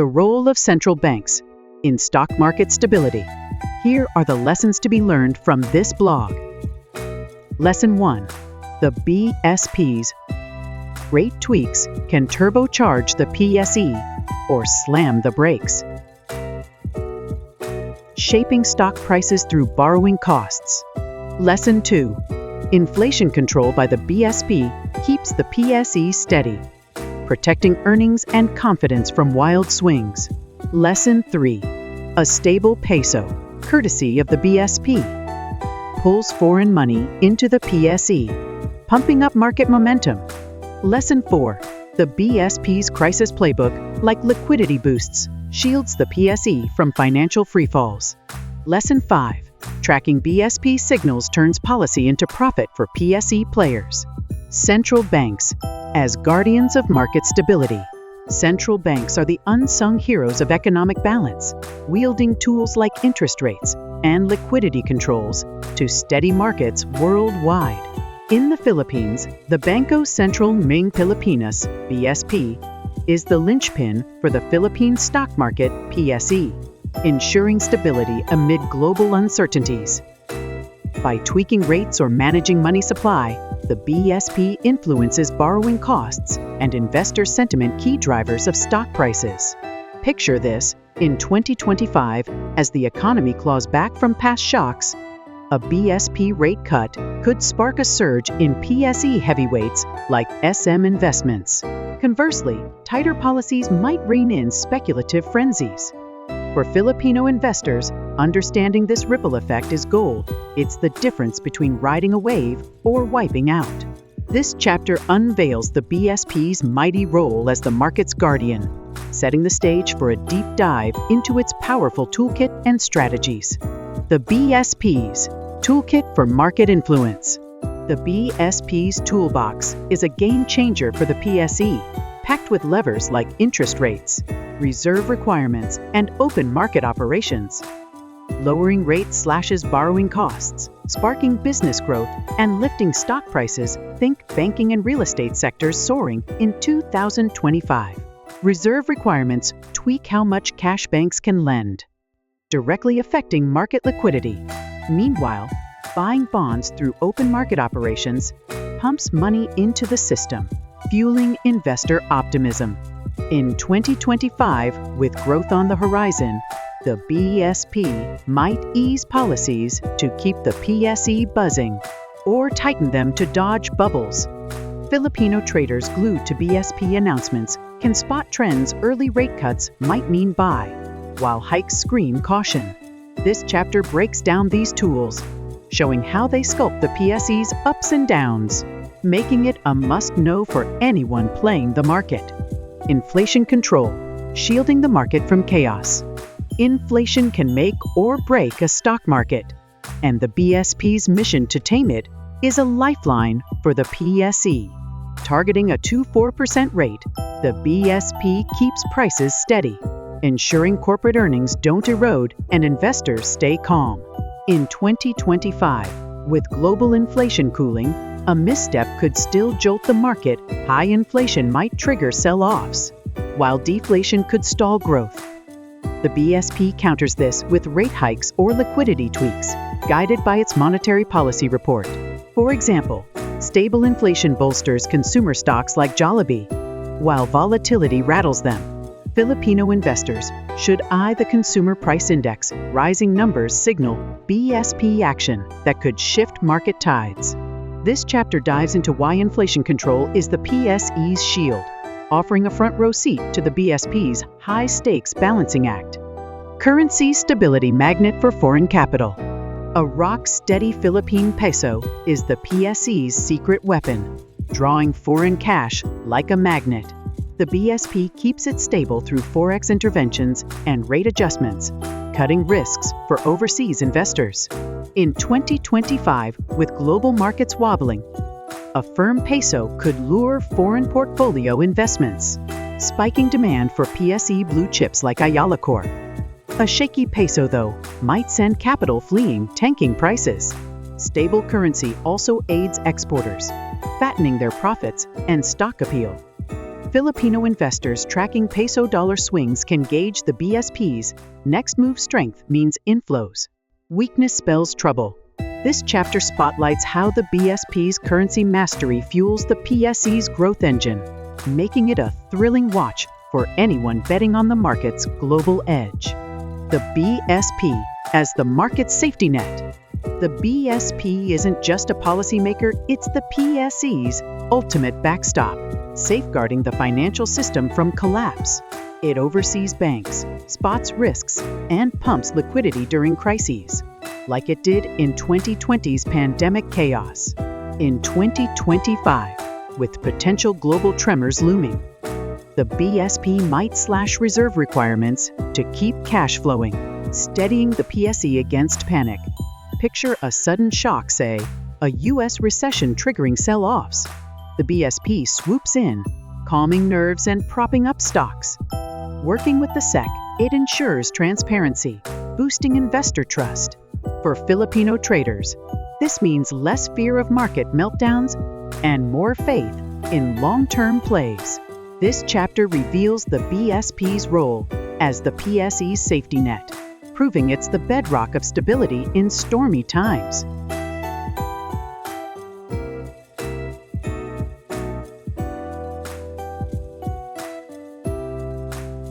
The role of central banks in stock market stability. Here are the lessons to be learned from this blog. Lesson 1. The BSP's rate tweaks can turbocharge the PSE or slam the brakes. Shaping stock prices through borrowing costs. Lesson 2. Inflation control by the BSP keeps the PSE steady, protecting earnings and confidence from wild swings. Lesson 3. A stable peso, courtesy of the BSP, pulls foreign money into the PSE, pumping up market momentum. Lesson 4. The BSP's crisis playbook, like liquidity boosts, shields the PSE from financial freefalls. Lesson 5. Tracking BSP signals turns policy into profit for PSE players. Central banks as guardians of market stability. Central banks are the unsung heroes of economic balance, wielding tools like interest rates and liquidity controls to steady markets worldwide. In the Philippines, the Bangko Sentral ng Pilipinas, BSP, is the linchpin for the Philippine stock market, PSE, ensuring stability amid global uncertainties. By tweaking rates or managing money supply, the BSP influences borrowing costs and investor sentiment, key drivers of stock prices. Picture this in 2025 as the economy claws back from past shocks. A BSP rate cut could spark a surge in PSE heavyweights like SM investments. Conversely, tighter policies might rein in speculative frenzies. For Filipino investors, understanding this ripple effect is gold. It's the difference between riding a wave or wiping out. This chapter unveils the BSP's mighty role as the market's guardian, setting the stage for a deep dive into its powerful toolkit and strategies. The BSP's Toolkit for Market Influence. The BSP's toolbox is a game changer for the PSE, packed with levers like interest rates, reserve requirements, and open market operations. Lowering rates slashes borrowing costs, sparking business growth, and lifting stock prices. Think banking and real estate sectors soaring in 2025. Reserve requirements tweak how much cash banks can lend, directly affecting market liquidity. Meanwhile, buying bonds through open market operations pumps money into the system, fueling investor optimism. In 2025, with growth on the horizon, the BSP might ease policies to keep the PSE buzzing or tighten them to dodge bubbles. Filipino traders glued to BSP announcements can spot trends. Early rate cuts might mean buy, while hikes scream caution. This chapter breaks down these tools, showing how they sculpt the PSE's ups and downs, making it a must-know for anyone playing the market. Inflation control, shielding the market from chaos. Inflation can make or break a stock market, and the BSP's mission to tame it is a lifeline for the PSE. Targeting a 2-4% rate, the BSP keeps prices steady, ensuring corporate earnings don't erode and investors stay calm. In 2025, with global inflation cooling, a misstep could still jolt the market. High inflation might trigger sell-offs, while deflation could stall growth. The BSP counters this with rate hikes or liquidity tweaks, guided by its monetary policy report. For example, stable inflation bolsters consumer stocks like Jollibee, while volatility rattles them. Filipino investors should eye the Consumer Price Index. Rising numbers signal BSP action that could shift market tides. This chapter dives into why inflation control is the PSE's shield, offering a front-row seat to the BSP's high-stakes balancing act. Currency stability magnet for foreign capital. A rock-steady Philippine peso is the PSE's secret weapon, drawing foreign cash like a magnet. The BSP keeps it stable through forex interventions and rate adjustments, cutting risks for overseas investors. In 2025, with global markets wobbling, a firm peso could lure foreign portfolio investments, spiking demand for PSE blue chips like Ayala Corp. A shaky peso, though, might send capital fleeing, tanking prices. Stable currency also aids exporters, fattening their profits and stock appeal. Filipino investors tracking peso-dollar swings can gauge the BSP's next move. Strength means inflows. Weakness spells trouble. This chapter spotlights how the BSP's currency mastery fuels the PSE's growth engine, making it a thrilling watch for anyone betting on the market's global edge. The BSP as the market safety net. The BSP isn't just a policymaker, it's the PSE's ultimate backstop, safeguarding the financial system from collapse. It oversees banks, spots risks, and pumps liquidity during crises, like it did in 2020's pandemic chaos. In 2025, with potential global tremors looming, the BSP might slash reserve requirements to keep cash flowing, steadying the PSE against panic. Picture a sudden shock, say, a U.S. recession triggering sell-offs. The BSP swoops in, calming nerves and propping up stocks. Working with the SEC, it ensures transparency, boosting investor trust. For Filipino traders, this means less fear of market meltdowns and more faith in long-term plays. This chapter reveals the BSP's role as the PSE's safety net, proving it's the bedrock of stability in stormy times.